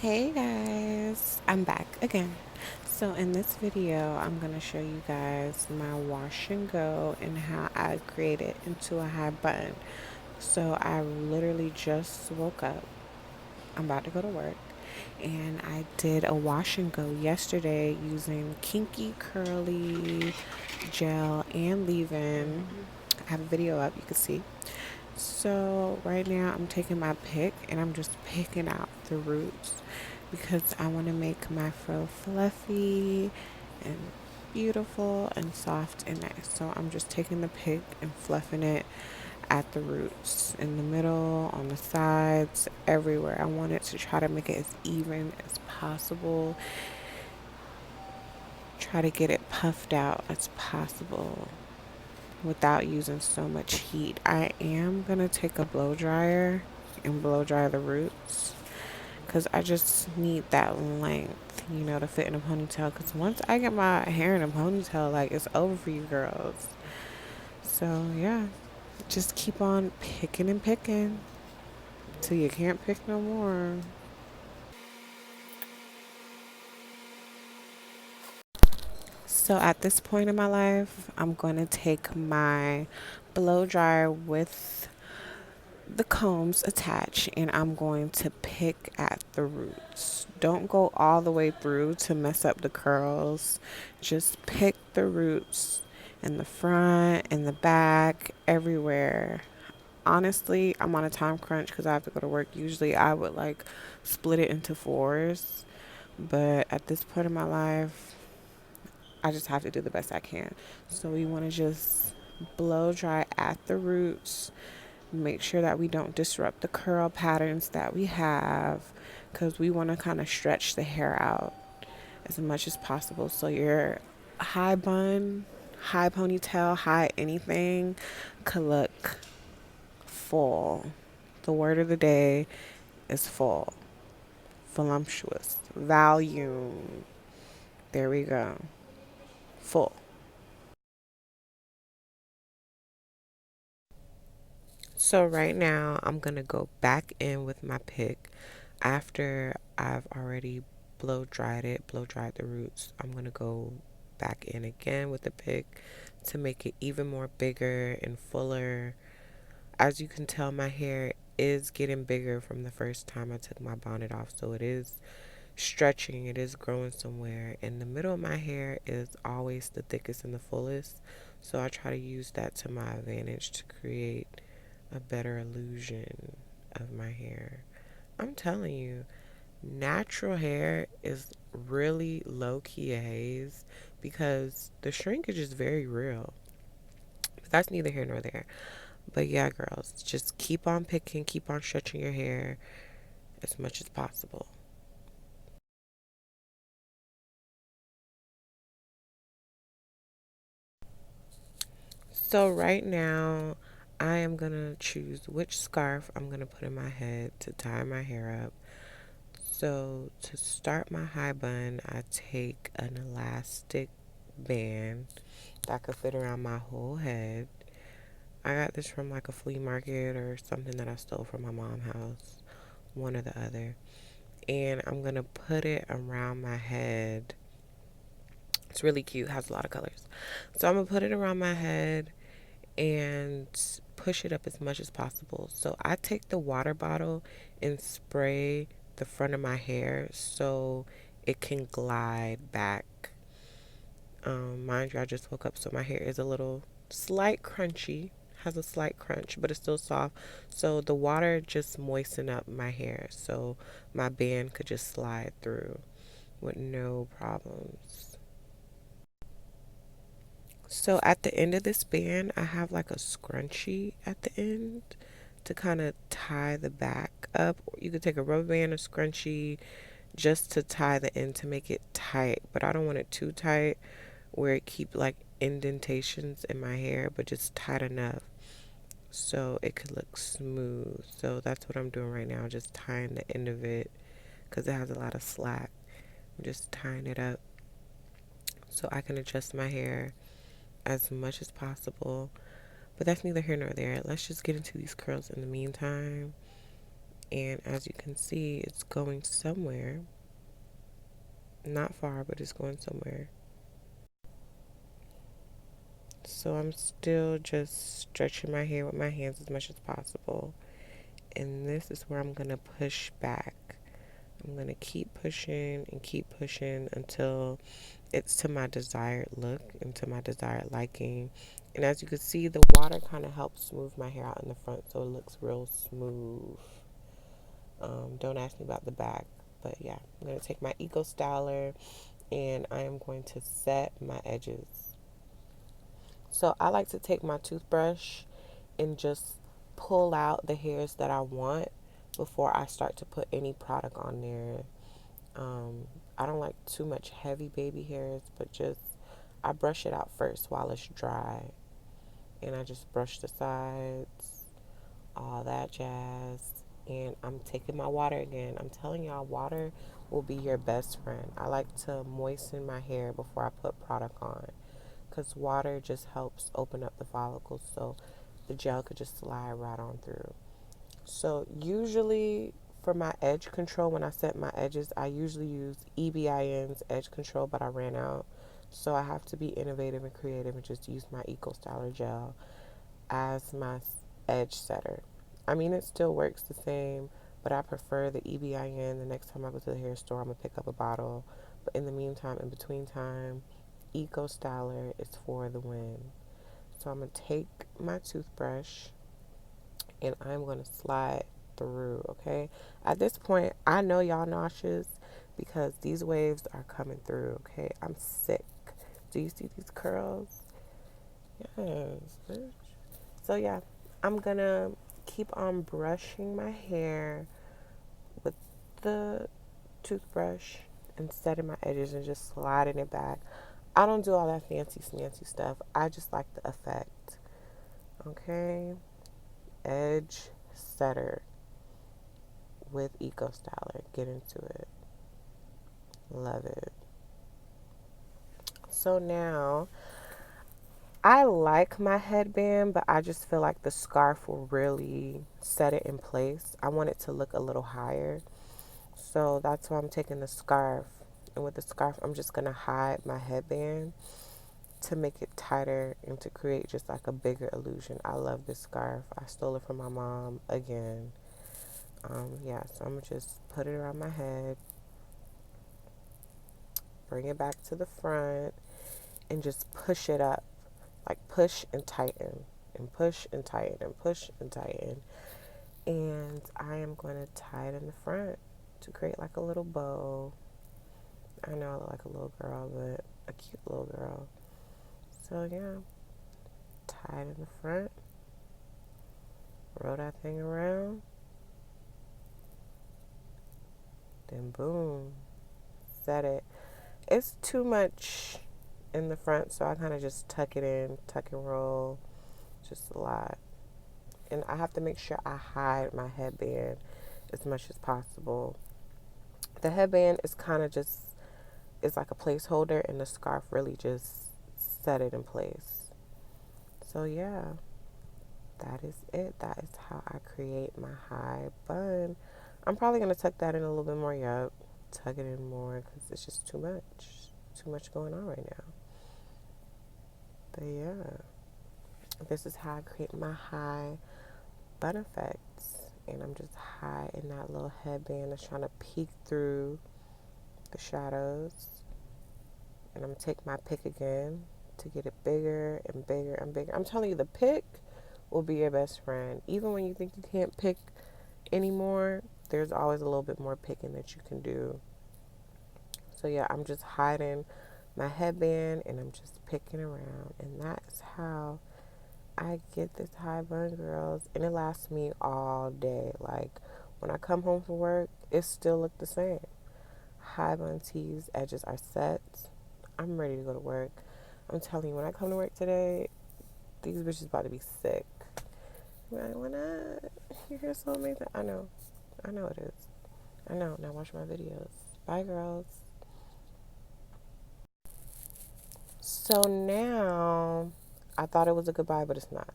Hey guys, I'm back again. So in this video, I'm going to show you guys my wash and go and how I create it into a high bun. So I literally just woke up. I'm about to go to work. And I did a wash and go yesterday using Kinky curly gel and leave-in. I have a video up, you can see. So right now I'm taking my pick and I'm just picking out the roots because I want to make my fro fluffy and beautiful and soft and nice. So I'm just taking the pick and fluffing it at the roots, in the middle, on the sides, everywhere. I want it to try to make it as even as possible. Try to get it puffed out as possible without using so much heat. I am going to take a blow dryer and blow dry the roots because I just need that length, to fit in a ponytail. Because once I get my hair in a ponytail, like, it's over for you girls. So, yeah, just keep on picking and picking till you can't pick no more. So at this point in my life, I'm going to take my blow dryer with the combs attached and I'm going to pick at the roots. Don't go all the way through to mess up the curls. Just pick the roots in the front, in the back, everywhere. Honestly, I'm on a time crunch because I have to go to work. Usually I would like split it into fours, but at this point in my life, I just have to do the best I can. So we want to just blow dry at the roots. Make sure that we don't disrupt the curl patterns that we have because we want to kind of stretch the hair out as much as possible. So your high bun, high ponytail, high anything could look full. The word of the day is full, voluptuous, volume. There we go. Full. So right now I'm going to go back in with my pick after I've already blow dried the roots. I'm going to go back in again with the pick to make it even more bigger and fuller. As you can tell, my hair is getting bigger from the first time I took my bonnet off, so it is stretching, it is growing somewhere. And the middle of my hair is always the thickest and the fullest, so I try to use that to my advantage to create a better illusion of my hair. I'm telling you, natural hair is really low key a haze because the shrinkage is very real. But that's neither here nor there. But yeah, girls, just keep on picking, keep on stretching your hair as much as possible. So right now, I am gonna choose which scarf I'm gonna put in my head to tie my hair up. So to start my high bun, I take an elastic band that could fit around my whole head. I got this from like a flea market or something that I stole from my mom's house, one or the other. And I'm gonna put it around my head. It's really cute, has a lot of colors. So I'm gonna put it around my head and push it up as much as possible. So I take the water bottle and spray the front of my hair so it can glide back. Mind you, I just woke up, so my hair is a little slight crunchy, has a slight crunch, but it's still soft. So the water just moistened up my hair so my band could just slide through with no problems. So at the end of this band, I have like a scrunchie at the end to kind of tie the back up. You could take a rubber band or scrunchie just to tie the end to make it tight, but I don't want it too tight where it keep like indentations in my hair, but just tight enough so it could look smooth. So that's what I'm doing right now, just tying the end of it because it has a lot of slack. I'm just tying it up so I can adjust my hair as much as possible. But that's neither here nor there. Let's just get into these curls in the meantime. And as you can see, it's going somewhere. Not far, but it's going somewhere. So I'm still just stretching my hair with my hands as much as possible. And this is where I'm going to push back. I'm going to keep pushing until it's to my desired look and to my desired liking. And as you can see, the water kind of helps smooth my hair out in the front so it looks real smooth. Don't ask me about the back, but yeah, I'm going to take my Eco Styler and I am going to set my edges. So I like to take my toothbrush and just pull out the hairs that I want before I start to put any product on there. I don't like too much heavy baby hairs, but just I brush it out first while it's dry. And I just brush the sides, all that jazz. And I'm taking my water again. I'm telling y'all, water will be your best friend. I like to moisten my hair before I put product on because water just helps open up the follicles so the gel could just slide right on through. So usually for my edge control, when I set my edges, I usually use EBIN's edge control, but I ran out. So I have to be innovative and creative and just use my Eco Styler gel as my edge setter. I mean, it still works the same, but I prefer the EBIN. The next time I go to the hair store, I'm going to pick up a bottle. But in the meantime, in between time, Eco Styler is for the win. So I'm going to take my toothbrush and I'm going to slide through, okay? At this point, I know y'all nauseous because these waves are coming through, okay? I'm sick. Do you see these curls? Yes, bitch. So yeah, I'm going to keep on brushing my hair with the toothbrush and setting my edges and just sliding it back. I don't do all that fancy smancy stuff. I just like the effect. Okay? Edge setter with Eco Styler. Get into it. Love it. So now I like my headband, but I just feel like the scarf will really set it in place. I want it to look a little higher. So that's why I'm taking the scarf. And with the scarf, I'm just going to hide my headband to make it tighter and to create just like a bigger illusion. I love this scarf. I stole it from my mom again. Yeah, so I'm going to just put it around my head, bring it back to the front, and just push it up. Like push and tighten, and push and tighten, and push and tighten. And I am going to tie it in the front to create like a little bow. I know I look like a little girl, but a cute little girl. So yeah, tie it in the front, roll that thing around, then boom, set it. It's too much in the front, so I kind of just tuck it in, tuck and roll, just a lot. And I have to make sure I hide my headband as much as possible. The headband is kind of just, it's like a placeholder, and the scarf really just set it in place. So yeah, that is it. That is how I create my high bun. I'm probably going to tuck that in a little bit more. Yup, tuck it in more because it's just too much. Too much going on right now. But yeah, this is how I create my high bun effects. And I'm just high in that little headband that's trying to peek through the shadows. And I'm going to take my pick again to get it bigger and bigger and bigger. I'm telling you, the pick will be your best friend. Even when you think you can't pick anymore, there's always a little bit more picking that you can do. So yeah, I'm just hiding my headband and I'm just picking around. And that's how I get this high bun, girls. And it lasts me all day. Like when I come home from work, it still look the same. High bun tees, edges are set. I'm ready to go to work. I'm telling you, when I come to work today, these bitches about to be sick. Like, why not? Your hair's so amazing. I know it is. I know. Now watch my videos. Bye, girls. So now, I thought it was a goodbye, but it's not.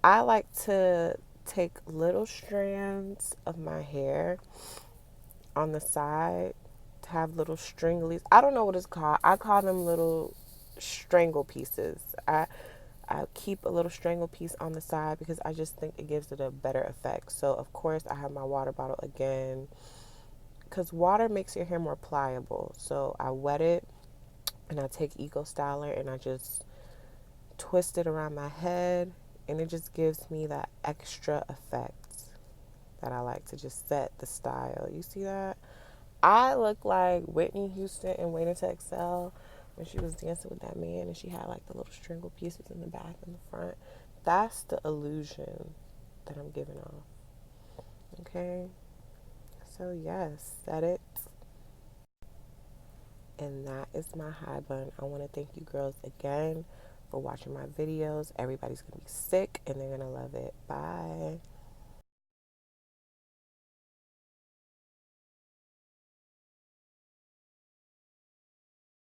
I like to take little strands of my hair on the side to have little stringlies. I don't know what it's called. I call them little strangle pieces. I keep a little strangle piece on the side because I just think it gives it a better effect. So of course I have my water bottle again because water makes your hair more pliable. So I wet it and I take Eco Styler and I just twist it around my head, and it just gives me that extra effect that I like to just set the style. You see that? I look like Whitney Houston in Waiting to Excel when she was dancing with that man and she had like the little stringle pieces in the back and the front. That's the illusion that I'm giving off. Okay? So, yes, that it. And that is my high bun. I want to thank you girls again for watching my videos. Everybody's going to be sick and they're going to love it. Bye.